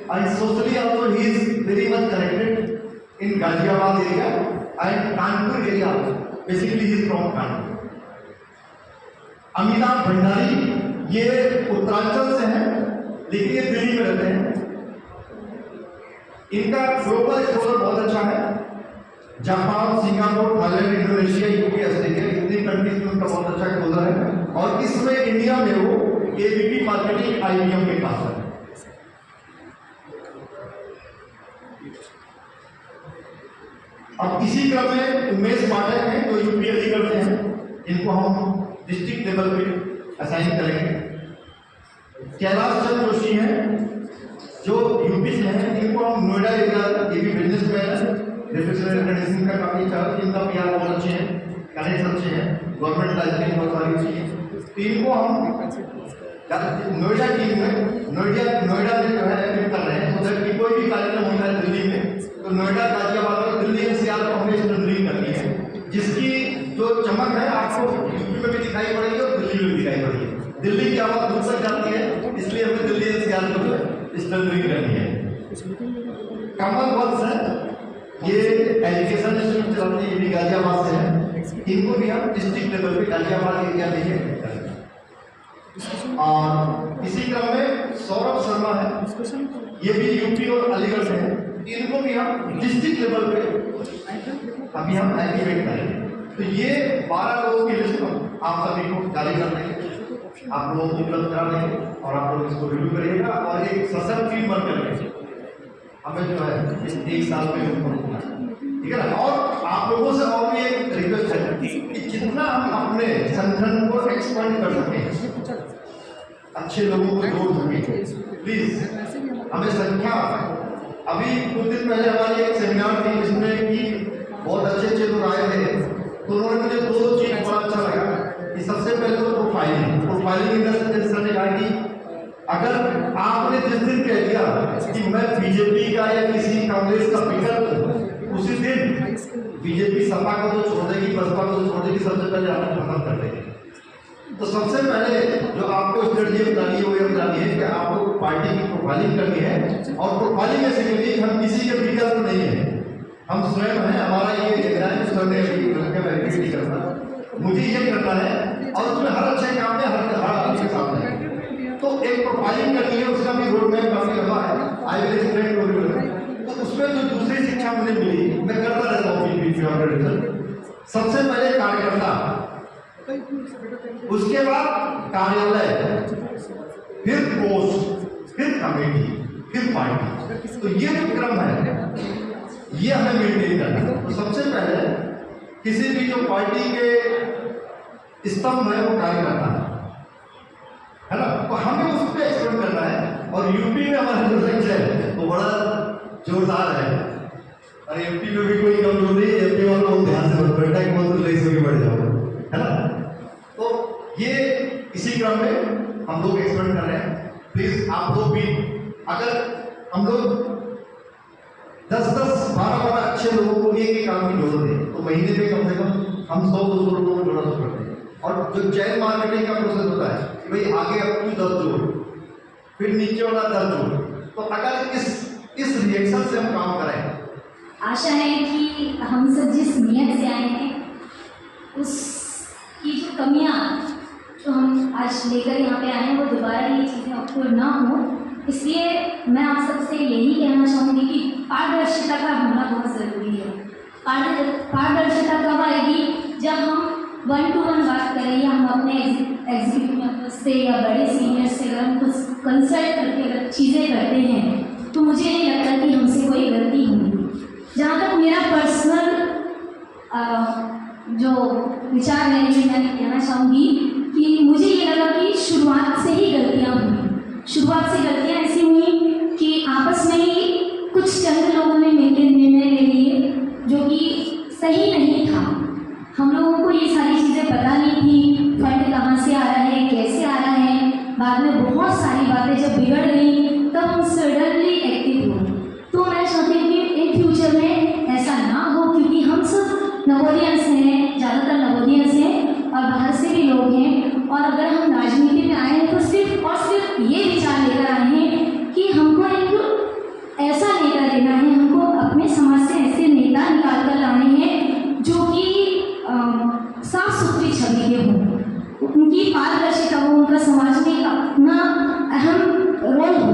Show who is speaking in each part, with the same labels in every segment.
Speaker 1: and socially also he is very much connected in Ghaziabad area and Kanpur area. Basically he is from Kanpur. Amitabh Bhandari ये उत्तरांचल से हैं लेकिन ये दिल्ली में रहते हैं। इनका ग्लोबल एक्सपोजर बहुत अच्छा है। Japan, Singapore, Thailand, Indonesia, UK, Australia इतनी कंट्रीज में उनका बहुत अच्छा एक्सपोजर है और इसमें इंडिया में वो एबीपी मार्केटिंग आईबीएम के पास है। अब इसी क्रम में उमेश पाठक हैं जो यूपीएससी करते हैं, इनको हम डिस्ट्रिक्ट लेवल पे असाइन करेंगे। कैलाश चंद्र जोशी हैं जो यूपी से हैं, इनको हम नोएडा एरिया, ये भी बिजनेसमैन है, रेफिनेशन का काफी चार्ज, इनका पीआर बहुत अच्छे हैं, कनेक्ट अच्छे हैं, गवर्नमेंट लाइसेंस बहुत सारी चीजें, तो इनको हम नोएडा टीम में नोएडा में जो है एडमिट कर रहे हैं। तो कि कोई भी कार्यक्रम होता है दिल्ली में तो नोएडा, गाजियाबाद और दिल्ली एनसीआर को हमें स्ट्रेंथनिंग करनी है, जिसकी जो चमक है आपको यूपी में भी दिखाई पड़ेगी और दिल्ली में भी दिखाई पड़ेगी। दिल्ली की आवाज दूर तक जाती है, इसलिए हमें दिल्ली एनसीआर को स्ट्रेंथनिंग करनी है। कमल वत्स है, ये एजुकेशन इंस्टीट्यूट चलाते हैं, ये भी गाजियाबाद से है, इनको भी हम डिस्ट्रिक्ट लेवल पे गाजियाबाद एरिया में ही करेंगे। और इसी क्रम में सौरभ शर्मा है, ये भी यूपी और अलीगढ़ से है, इनको भी हम डिस्ट्रिक्ट लेवल पे अभी हम एक्टिवेट करेंगे। तो ये 12 लोगों की लिस्ट आप सभी को जारी कर देंगे, आप लोगों को उपलब्ध करा देंगे और आप लोग इसको रिव्यू करिएगा और एक सशक्त टीम बन करके हमें जो है इस 1 साल में होना है, ठीक है ना। और आप लोगों से और भी एक रिक्वेस्ट है कि जितना हम अपने संगठन को एक्सपेंड कर सकें, अच्छे लोगों को जोड़ सकें, प्लीज हमें संख्या। अभी कुछ दिन पहले हमारी एक सेमिनार थी जिसमें कि बहुत अच्छे लोग आए थे, तो उन्होंने मुझे 2 चीज बड़ा अच्छा लगा कि सबसे पहले तो प्रोफाइलिंग इंडस्ट्री ने कहा कि अगर आपने जिस दिन कह दिया कि मैं बीजेपी का या किसी कांग्रेस का विकल्प हूं, उसी दिन बीजेपी सपा को तो छोड़ देगी, बसपा को तो छोड़ देगी, सबसे पहले आप खत्म कर देंगे। तो सबसे पहले जो आपको स्ट्रेटजी बतानी है वो ये बतानी है कि आपको पार्टी की प्रोफाइलिंग करनी है और प्रोफाइलिंग ऐसे करनी है हम किसी के विकल्प नहीं है, हम स्वयं हैं, हमारा ये एक्टिविटी करना, मुझे ये करना है और उसमें हर अच्छे काम में हर आदमी के साथ है। तो एक प्रोफाइलिंग करनी है, उसका भी रोड मैप काफी लंबा है, I will explain to you. तो उसमें जो दूसरी शिक्षा मुझे मिली, मैं करता रहता हूँ। सबसे पहले कार्यकर्ता, उसके बाद कार्यालय, फिर पोस्ट, फिर कमेटी, फिर पार्टी। तो ये जो क्रम है ये हमें मेंटेन करना है। तो सबसे पहले किसी भी जो पार्टी के स्तंभ है वो कार्यकर्ता है ना, तो हमें उस पर एक्सपेंड करना है। और यूपी में हमारा जो लक्ष्य है वो बड़ा जोरदार है, और एमपी में भी कोई कमजोर नहीं है, एमपी वालों को ध्यान से मत बैठा कि बहुत लई से भी बढ़ जाओ, है ना। तो ये इसी क्रम में हम लोग एक्सपेंड कर रहे हैं। प्लीज आप लोग भी, अगर हम लोग 10-10, 12-12 अच्छे लोगों को एक काम की जरूरत है तो महीने में कम से कम हम 100-200 लोगों को जोड़ना शुरू करते हैं। और जो चैन मार्केटिंग का प्रोसेस होता है कि भाई आगे अपनी 10 जोड़, फिर नीचे वाला 10 जोड़, तो अगर इस रिएक्शन से हम काम करें,
Speaker 2: आशा है कि हम सब जिस नियत से आए हैं उसकी जो कमियां जो हम आज लेकर यहाँ पे आए हैं वो दोबारा ये चीज़ें अक्सर ना हो, इसलिए मैं आप सबसे यही कहना चाहूँगी कि पारदर्शिता का होना बहुत ज़रूरी है। पारदर्शिता कब आएगी? जब हम 1-to-1 बात करें या हम अपने एग्जीक्यूटिव मेंबर्स से या बड़े सीनियर से अगर हम कुछ कंसल्ट करके अगर चीज़ें करते हैं तो मुझे नहीं लगता कि हमसे कोई गलती होगी। जहाँ तक मेरा पर्सनल जो विचार है ये मैं कहना चाहूँगी कि मुझे ये लगा कि शुरुआत से ही गलतियाँ हुई। शुरुआत से गलतियाँ ऐसी हुई कि आपस में ही कुछ चंद लोगों ने मिलकर निर्णय ले लिए जो कि सही नहीं था। हम लोगों को ये सारी चीज़ें पता नहीं थी, फंड कहाँ से आ रहा है, कैसे आ रहा है। बाद में बहुत सारी बातें जब बिगड़ गई तब हम सडनली एक्टिव हुए। तो मैं चाहती हूँ कि इन फ्यूचर में ऐसा ना हो, क्योंकि हम सब नवोदियंस हैं, ज़्यादातर नवोदियंस हैं और बाहर से भी लोग हैं। और अगर हम राजनीति में आए हैं तो सिर्फ और सिर्फ ये विचार लेकर आए हैं कि हमको एक छवि के हों, उनकी पारदर्शिता हो, उनका समाज में अपना अहम रोल हो,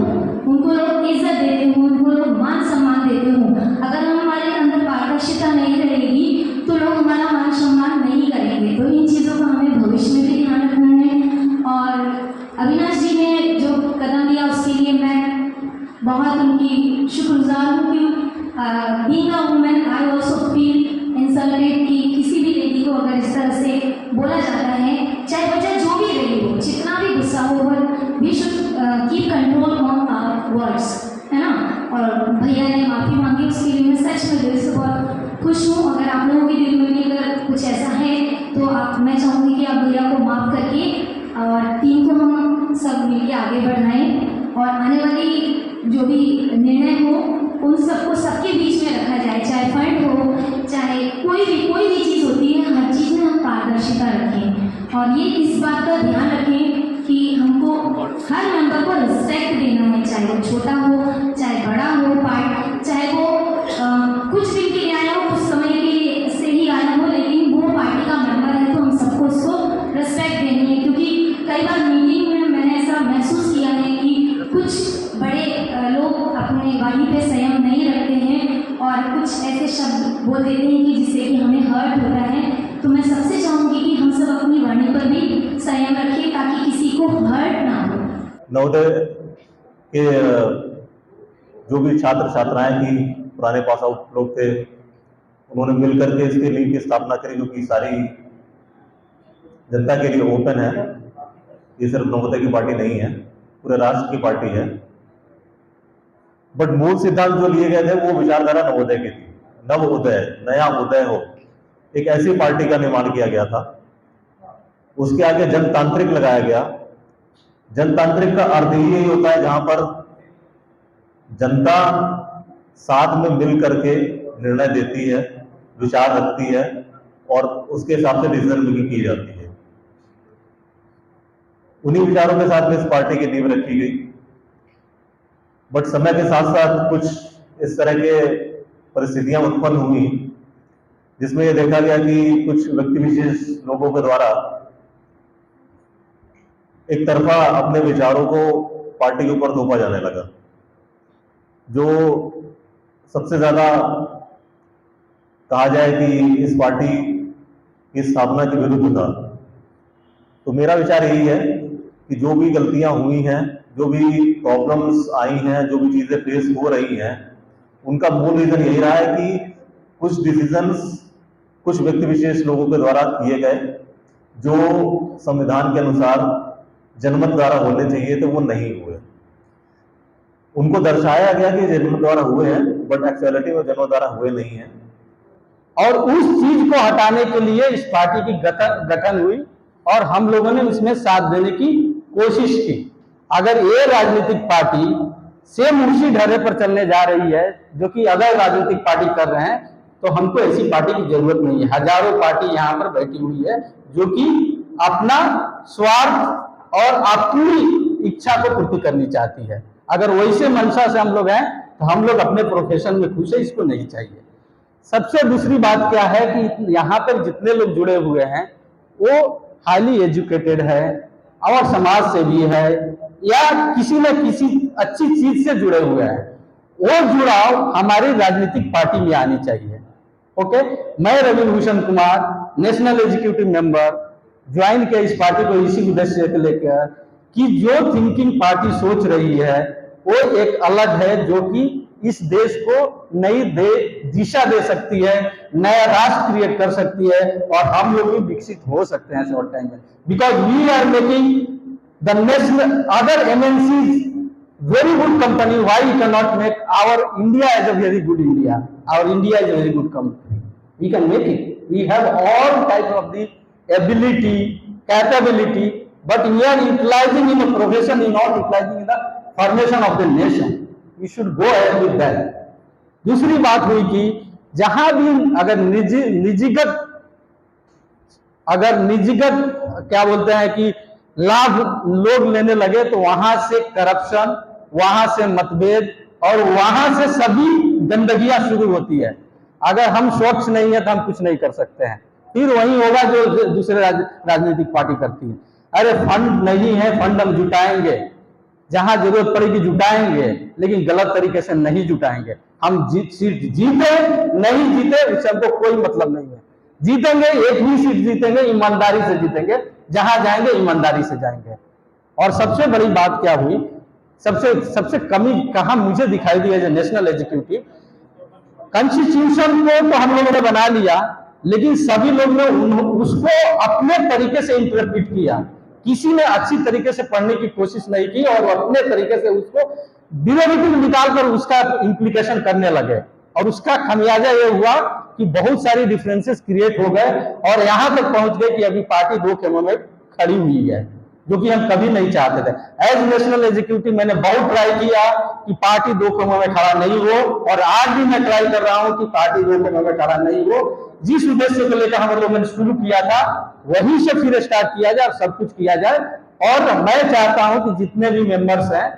Speaker 2: उनको लोग इज्जत देते हों, उनको लोग मान सम्मान देते हों। अगर हमारे अंदर पारदर्शिता नहीं रहेगी तो लोग हमारा मान सम्मान नहीं करेंगे। तो इन चीज़ों का हमें भविष्य में भी ध्यान रखना है। और अविनाश जी ने जो कदम लिया उसके लिए मैं बहुत उनकी शुक्रगुजार हूँ कि being a women I also feel insulted कि किसी भी लेडी को अगर इस तरह से बोला जाता है, चाहे वजह जो भी रही हो, जितना भी गुस्सा हो, but we should keep control on our words, है ना। और भैया ने माफ़ी मांगी, उसके लिए मैं सच में दिल से बहुत खुश हूँ। अगर आप लोगों के दिल में भी अगर कुछ ऐसा है तो मैं चाहूँगी कि आप भैया को माफ़ करके और टीम को हम सब मिलकर आगे बढ़ाएं और आने वाली जो भी निर्णय हो उन सबको सबके बीच में रखा जाए, चाहे फंड हो, चाहे कोई भी चीज़ होती है, हर चीज़ में हम पारदर्शिता रखें। और ये इस बात का ध्यान रखें कि हमको हर मेंबर को रिस्पेक्ट देना है, चाहे वो छोटा हो, चाहे बड़ा हो, चाहे वो कुछ दिन के लिए आया हो, कुछ समय के से ही आया हो, लेकिन वो पार्टी का मेंबर है तो हम सबको उसको रिस्पेक्ट देनी है। क्योंकि कई बार मीटिंग में मैंने ऐसा महसूस किया है कि कुछ बड़े लोग अपने वाणी पे संयम नहीं रखते हैं और कुछ ऐसे शब्द बोल देते हैं कि जिससे कि हमें हर्ट होता है। तो मैं सबसे चाहूँगी कि हम सब अपनी वाणी पर भी संयम रखें ताकि किसी को हर्ट ना हो।
Speaker 3: नवोदय के जो भी छात्र छात्राएं थी, पुराने पास आउट लोग थे, उन्होंने मिलकर के इसके लीग की स्थापना करी, जो कि सारी जनता के लिए ओपन है। ये सिर्फ नवोदय की पार्टी नहीं है, पूरे राष्ट्र की पार्टी है। बट मूल सिद्धांत जो लिए गए थे वो विचारधारा नवोदय की थी। नव उदय, नया उदय हो, एक ऐसी पार्टी का निर्माण किया गया था। उसके आगे जनतांत्रिक लगाया गया। जनतांत्रिक का अर्थ यही होता है जहां पर जनता साथ में मिल करके निर्णय देती है, विचार रखती है और उसके हिसाब से डिसीजन मेकिंग की जाती है। उन्हीं विचारों के साथ में इस पार्टी की नींव रखी गई। बट समय के साथ साथ कुछ इस तरह के परिस्थितियां उत्पन्न हुई जिसमें यह देखा गया कि कुछ व्यक्ति विशेष लोगों के द्वारा एक तरफा अपने विचारों को पार्टी के ऊपर थोपा जाने लगा, जो सबसे ज्यादा कहा जाए कि इस पार्टी की स्थापना के विरुद्ध था। तो मेरा विचार यही है कि जो भी गलतियां हुई हैं, जो भी प्रॉब्लम्स आई हैं, जो भी चीजें फेस हो रही हैं, उनका मूल रीजन यही रहा है कि कुछ डिसीजंस कुछ व्यक्ति विशेष लोगों के द्वारा किए गए जो संविधान के अनुसार जनमत द्वारा होने चाहिए थे, वो नहीं हुए। उनको दर्शाया गया कि जनमत द्वारा हुए हैं, बट एक्चुअलिटी में जनमत द्वारा हुए नहीं है।
Speaker 4: और उस चीज को हटाने के लिए इस पार्टी की गठन हुई और हम लोगों ने उसमें साथ देने की कोशिश की। अगर ये राजनीतिक पार्टी सेम उसी ढर्रे पर चलने जा रही है जो कि अगर राजनीतिक पार्टी कर रहे हैं, तो हमको ऐसी पार्टी की जरूरत नहीं है। हजारों पार्टी यहाँ पर बैठी हुई है जो कि अपना स्वार्थ और अपनी इच्छा को पूर्ति करनी चाहती है। अगर वैसे मंशा से हम लोग हैं तो हम लोग अपने प्रोफेशन में खुश है, इसको नहीं चाहिए। सबसे दूसरी बात क्या है कि यहाँ पर जितने लोग जुड़े हुए हैं वो हाईली एजुकेटेड है और समाज से भी है या किसी न किसी अच्छी चीज से जुड़े हुए हैं। वो जुड़ाव हमारी राजनीतिक पार्टी में आनी चाहिए। ओके, मैं Ravi Bhushan Kumar, national executive member, join किया इस पार्टी को इसी उद्देश्य को लेकर कि जो थिंकिंग पार्टी सोच रही है वो एक अलग है, जो कि इस देश को नई दिशा दे सकती है, नया राष्ट्र क्रिएट कर सकती है और हम लोग भी विकसित हो सकते हैं शॉर्ट टाइम में। Because we are making the national other MNCs very good company. Why we cannot make our India as a very good India? Our India is a very good country. We can make it. We have all type of the ability, capability, but we are utilizing in a profession, in not utilizing in the formation of the nation. We should go ahead with that. दूसरी बात हुई कि जहां भी अगर निजीगत क्या बोलते हैं कि लाभ लोग लेने लगे तो वहां से करप्शन, वहां से मतभेद और वहां से सभी गंदगियां शुरू होती है। अगर हम स्वच्छ नहीं है तो हम कुछ नहीं कर सकते हैं। फिर वही होगा जो दूसरे राजनीतिक पार्टी करती है। अरे फंड नहीं है, फंड हम जुटाएंगे, जहां जरूरत पड़ेगी जुटाएंगे, लेकिन गलत तरीके से नहीं जुटाएंगे। हम सीट जीते नहीं जीते उससे हमको कोई मतलब नहीं है। जीतेंगे, एक भी सीट जीतेंगे, ईमानदारी से जीतेंगे, जहां जाएंगे ईमानदारी से जाएंगे। और सबसे बड़ी बात क्या हुई, सबसे कमी कहां मुझे दिखाई दी है नेशनल एग्जीक्यूटिव, कॉन्स्टिट्यूशन को तो हम लोगों ने बना लिया, लेकिन सभी लोग ने उसको अपने तरीके से इंटरप्रेट किया। किसी ने अच्छी तरीके से पढ़ने की कोशिश नहीं की और अपने तरीके से उसको डिरेवेटिव निकालकर उसका इंप्लीकेशन करने लगे, और उसका खामियाजा ये हुआ कि बहुत सारी डिफरेंसेस क्रिएट हो गए और यहां तक पहुंच गए कि अभी पार्टी दो खेमों में खड़ी हुई है, जो कि हम कभी नहीं चाहते थे। एज नेशनल एग्जीक्यूटिव मैंने बहुत ट्राई किया कि पार्टी दो खेमों में खड़ा नहीं हो, और आज भी मैं ट्राई कर रहा हूं कि पार्टी दो खेमों में खड़ा नहीं हो। जिस उद्देश्य को लेकर हम लोगों ने शुरू किया था वहीं से फिर स्टार्ट किया जाए और सब कुछ किया जाए। और मैं चाहता हूं कि जितने भी मेंबर्स हैं,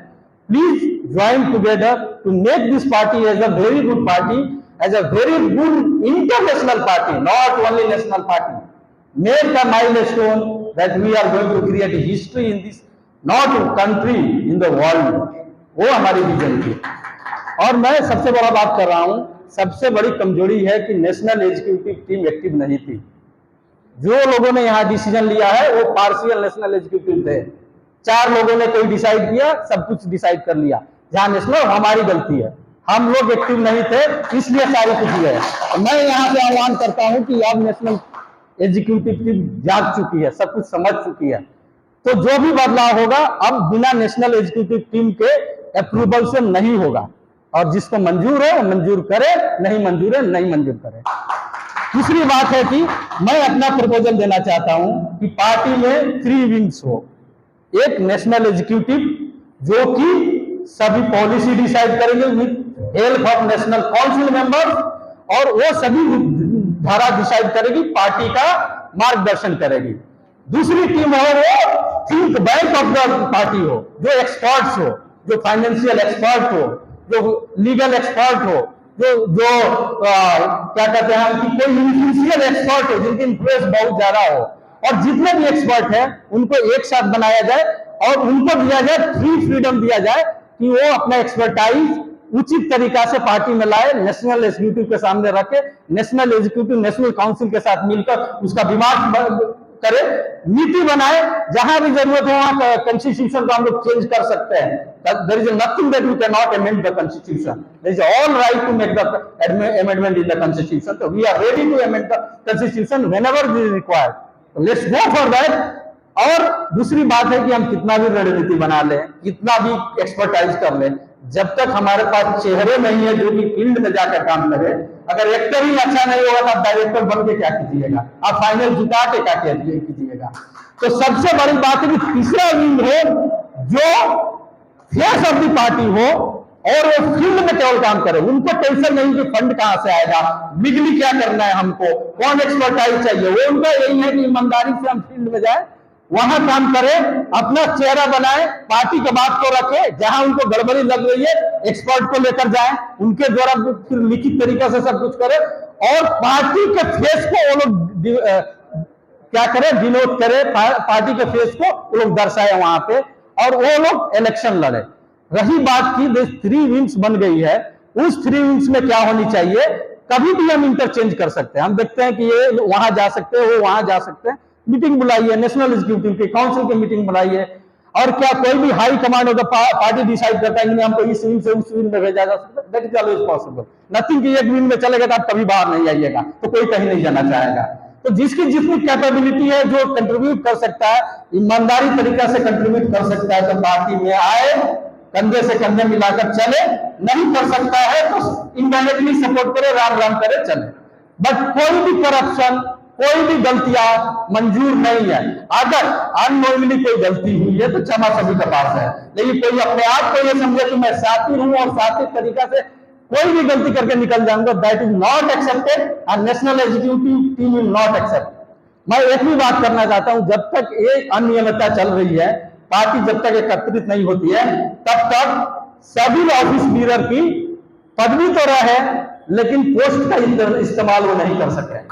Speaker 4: please join together to make this party as a very good party, as a very good international party, not only national party. Make a milestone that we are going to create a history in this not country in the world। वो हमारी vision थी। और मैं सबसे बड़ा बात कर रहा हूं, सबसे बड़ी कमजोरी है कि नेशनल एग्जीक्यूटिव टीम एक्टिव नहीं थी। जो लोगों ने यहाँ डिसीजन लिया है वो पार्शियल नेशनल एग्जीक्यूटिव थे। 4 लोगों ने कोई डिसाइड किया, सब कुछ डिसाइड कर लिया, जहां नेशनल हमारी गलती है, हम लोग एक्टिव नहीं थे, इसलिए सारे कुछ हुए। मैं यहाँ पे आह्वान करता हूं कि अब नेशनल एग्जीक्यूटिव टीम जाग चुकी है, सब कुछ समझ चुकी है, तो जो भी बदलाव होगा अब बिना नेशनल एग्जीक्यूटिव टीम के अप्रूवल से नहीं होगा। और जिसको मंजूर है वो मंजूर करे, नहीं मंजूर है नहीं मंजूर करे। दूसरी बात है कि मैं अपना प्रपोजल देना चाहता हूं कि पार्टी में 3 विंग्स हो। एक नेशनल एग्जीक्यूटिव जो कि सभी पॉलिसी डिसाइड करेंगे with help of national council members, और वो सभी धारा डिसाइड करेगी, पार्टी का मार्गदर्शन करेगी। दूसरी टीम हो वो think bank of the party हो, जो एक्सपर्ट्स हो, जो फाइनेंशियल एक्सपर्ट हो, जो लीगल एक्सपर्ट हो, जो क्या कहते हैं कि कोई इन्फ्लुएंशियल एक्सपर्ट हो, जिनकी इन्फ्लुएंस बहुत ज्यादा हो। और जितने भी एक्सपर्ट हैं उनको एक साथ बनाया जाए और उनको दिया जाए फ्रीडम दिया जाए कि वो अपना एक्सपर्टाइज उचित तरीका से पार्टी में लाए, नेशनल एग्जीक्यूटिव के सामने रखे, नेशनल एग्जीक्यूटिव नेशनल काउंसिल के साथ मिलकर उसका दिमाग करे, नीति बनाए, जहां भी जरूरत हो वहां कॉन्स्टिट्यूशन को हम लोग चेंज कर सकते हैं। There is nothing that we can not amend the constitution, there is all right to make the amendment in the constitution, तो we are ready to amend the constitution whenever it is required, let's go for that. और दूसरी बात है कि हम कितना भी रणनीति बना लें, कितना भी एक्सपर्टाइज कर लें, जब तक हमारे पास चेहरे नहीं है जो कि फील्ड में जाकर काम करे, अगर एक्टर ही अच्छा नहीं होगा तो आप डायरेक्टर बन के क्या कीजिएगा, आप फाइनल जुटा के क्या कीजिएगा। तो सबसे बड़ी बात है कि तीसरा विंग हो जो फेस ऑफ द पार्टी हो और वो फील्ड में केवल काम करे, उनको टेंशन नहीं कि फंड कहां से आएगा, लीगली क्या करना है, हमको कौन एक्सपर्टाइज चाहिए, वो उनका यही है कि ईमानदारी से हम फील्ड में जाए, वहां काम करे, अपना चेहरा बनाए, पार्टी के बात को रखे, जहां उनको गड़बड़ी लग रही है एक्सपर्ट को लेकर जाए, उनके द्वारा फिर लिखित तरीके से सब कुछ करे, और पार्टी के फेस को वो लोग क्या करे, डिनोट करे, पार्टी के फेस को वो लोग दर्शाए वहां पे, और वो लोग इलेक्शन लड़े। रही बात की 3 विंग्स बन गई है, उस 3 विंग्स में क्या होनी चाहिए, कभी भी हम इंटरचेंज कर सकते हैं। हम देखते हैं कि ये वहां जा सकते हैं, वो वहां जा सकते हैं, मीटिंग बुलाइए, नेशनल एग्जीक्यूटिव की काउंसिल की मीटिंग बुलाइए, और क्या कोई भी हाई कमांड होगा, पार्टी डिसाइड करता है कि हमको इस विंग से उस विंग में भेजा जा सकता है, that is always possible. Nothing कि एक विंग में चलेगा तो आप कभी बाहर नहीं आइएगा, तो कोई कहीं नहीं जाना चाहेगा। तो जिसकी जितनी कैपेबिलिटी है, जो कंट्रीब्यूट कर सकता है, ईमानदारी तरीका से कंट्रीब्यूट कर सकता है, तो पार्टी में आए, कंधे से कंधे मिलाकर चले, नहीं कर सकता है तो इनडायरेक्टली सपोर्ट करे, राम राम करे, चले। बट कोई भी करप्शन, कोई भी गलतियां मंजूर नहीं है। अगर अननोइंगली कोई गलती हुई है तो क्षमा सभी के पास है, लेकिन कोई अपने आप को ये समझे कि मैं साथी हूं और साथी तरीका से कोई भी गलती करके निकल जाऊंगा, that is not accepted and national executive team will not accept. मैं एक भी बात करना चाहता हूं, जब तक ये अनियमितता चल रही है, पार्टी जब तक एकत्रित नहीं होती है, तब तक सभी ऑफिस बीरर की पदवी तो रहे, लेकिन पोस्ट का इस्तेमाल वो नहीं कर सके।